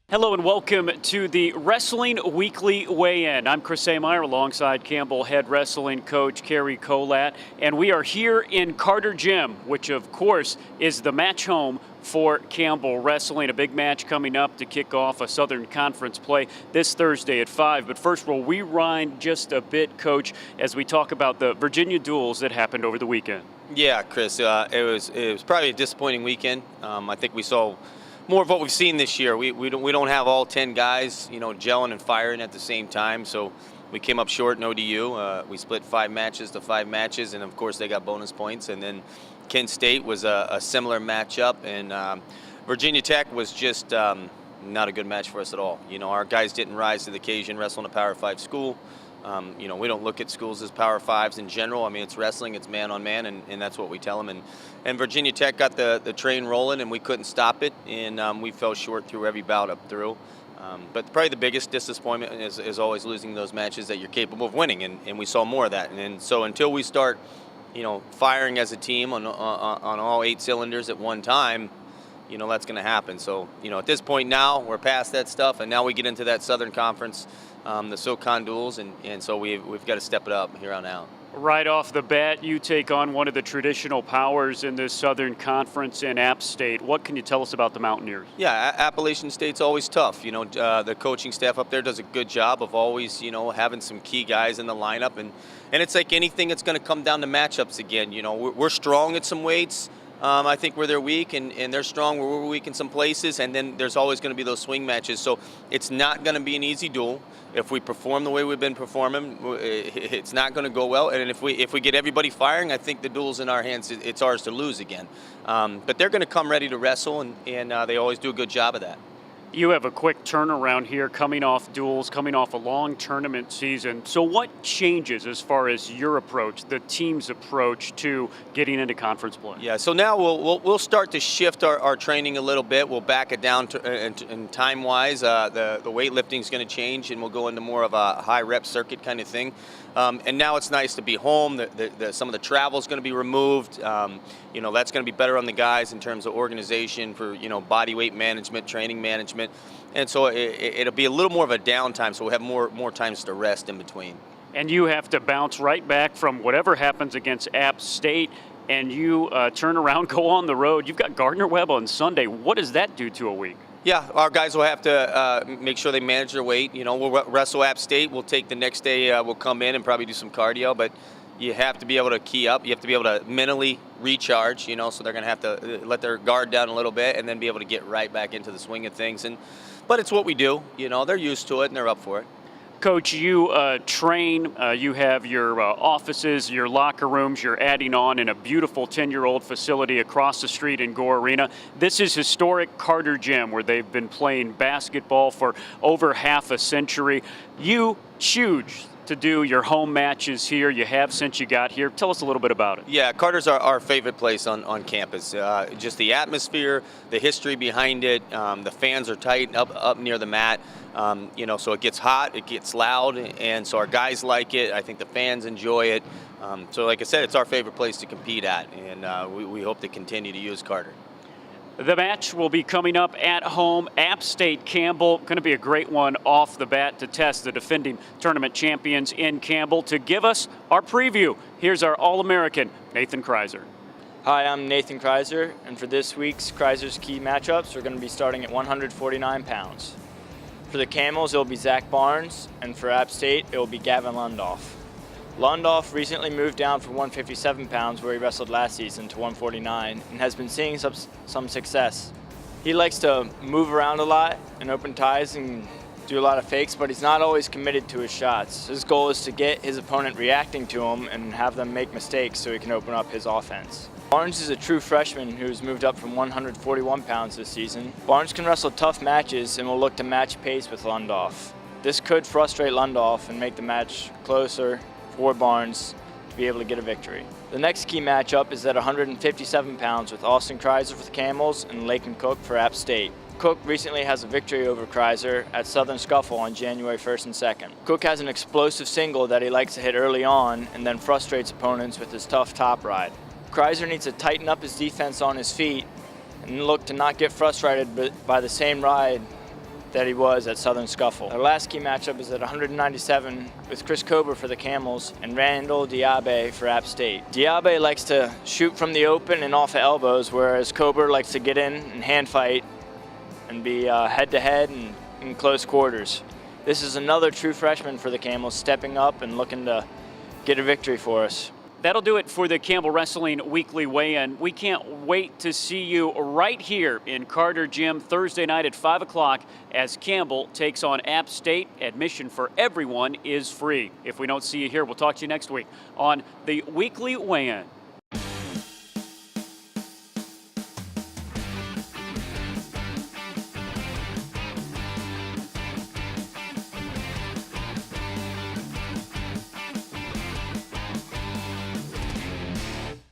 Hello and welcome to the Wrestling Weekly Weigh-In. I'm Chris Meyer alongside Campbell head wrestling coach Cary Kolat, and we are here in Carter Gym, which of course is the match home for Campbell Wrestling. A big match coming up to kick off a Southern Conference play this Thursday at 5. But first, we'll rewind just a bit, Coach, as we talk about the Virginia duels that happened over the weekend. Yeah, Chris, it was probably a disappointing weekend. I think we saw more of what we've seen this year. We don't have all 10 guys, gelling and firing at the same time. So we came up short in ODU. We split 5 matches to 5 matches, and of course they got bonus points. And then Kent State was a similar matchup, and Virginia Tech was just not a good match for us at all. Our guys didn't rise to the occasion, wrestling a Power 5 school. We don't look at schools as Power 5s in general. I mean, it's wrestling, it's man on man, and that's what we tell them. And Virginia Tech got the train rolling, and we couldn't stop it, and we fell short through every bout up through. But probably the biggest disappointment is always losing those matches that you're capable of winning, and we saw more of that. And so until we start, firing as a team on all 8 cylinders at one time, that's going to happen. So, at this point now, we're past that stuff, and now we get into that Southern Conference, the SoCon duels, and so we've got to step it up here on out. Right off the bat, you take on one of the traditional powers in this Southern Conference in App State. What can you tell us about the Mountaineers? Yeah, Appalachian State's always tough. The coaching staff up there does a good job of always, having some key guys in the lineup, and it's like anything, it's going to come down to matchups again. We're strong at some weights. I think where they're weak, and they're strong where we're weak in some places, and then there's always going to be those swing matches. So it's not going to be an easy duel. If we perform the way we've been performing, it's not going to go well. And if we get everybody firing, I think the duel's in our hands. It's ours to lose again. But they're going to come ready to wrestle, and they always do a good job of that. You have a quick turnaround here, coming off duels, coming off a long tournament season. So what changes as far as your approach, the team's approach to getting into conference play? Yeah, so now we'll start to shift our training a little bit. We'll back it down in time-wise. The weightlifting's going to change, and we'll go into more of a high-rep circuit kind of thing. And now it's nice to be home. Some of the travel's going to be removed. That's going to be better on the guys in terms of organization for, body weight management, training management. And so it'll be a little more of a downtime, so we'll have more times to rest in between. And you have to bounce right back from whatever happens against App State, and you turn around, go on the road. You've got Gardner-Webb on Sunday. What does that do to a week? Yeah, our guys will have to make sure they manage their weight. We'll wrestle App State. We'll take the next day, we'll come in and probably do some cardio, but you have to be able to key up. You have to be able to mentally recharge, so they're going to have to let their guard down a little bit and then be able to get right back into the swing of things. But it's what we do. They're used to it and they're up for it. Coach, you train, you have your offices, your locker rooms, you're adding on in a beautiful 10-year-old facility across the street in Gore Arena. This is historic Carter Gym, where they've been playing basketball for over half a century. You choose to do your home matches here. You have since you got here. Tell us a little bit about it. Yeah, Carter's our favorite place on campus. Just the atmosphere, the history behind it. The fans are tight up near the mat. So it gets hot, it gets loud, and so our guys like it. I think the fans enjoy it. So like I said, it's our favorite place to compete at, and we hope to continue to use Carter. The match will be coming up at home. App State Campbell, going to be a great one off the bat to test the defending tournament champions in Campbell. To give us our preview, here's our All-American Nathan Kraisser. Hi, I'm Nathan Kraisser, and for this week's Kraisser's key matchups, we're going to be starting at 149 pounds. For the Camels, it will be Zach Barnes, and for App State, it will be Gavin Lundoff. Lundoff recently moved down from 157 pounds, where he wrestled last season, to 149, and has been seeing some success. He likes to move around a lot and open ties and do a lot of fakes, but he's not always committed to his shots. His goal is to get his opponent reacting to him and have them make mistakes so he can open up his offense. Barnes is a true freshman who's moved up from 141 pounds this season. Barnes can wrestle tough matches and will look to match pace with Lundoff. This could frustrate Lundoff and make the match closer for Barnes to be able to get a victory. The next key matchup is at 157 pounds with Austin Kraisser for the Camels and Lakin Cook for App State. Cook recently has a victory over Kraisser at Southern Scuffle on January 1st and 2nd. Cook has an explosive single that he likes to hit early on and then frustrates opponents with his tough top ride. Kraisser needs to tighten up his defense on his feet and look to not get frustrated by the same ride that he was at Southern Scuffle. Our last key matchup is at 197 with Chris Kober for the Camels and Randall Diabe for App State. Diabe likes to shoot from the open and off of elbows, whereas Kober likes to get in and hand fight and be head-to-head and in close quarters. This is another true freshman for the Camels, stepping up and looking to get a victory for us. That'll do it for the Campbell Wrestling Weekly Weigh-In. We can't wait to see you right here in Carter Gym Thursday night at 5 o'clock as Campbell takes on App State. Admission for everyone is free. If we don't see you here, we'll talk to you next week on the Weekly Weigh-In.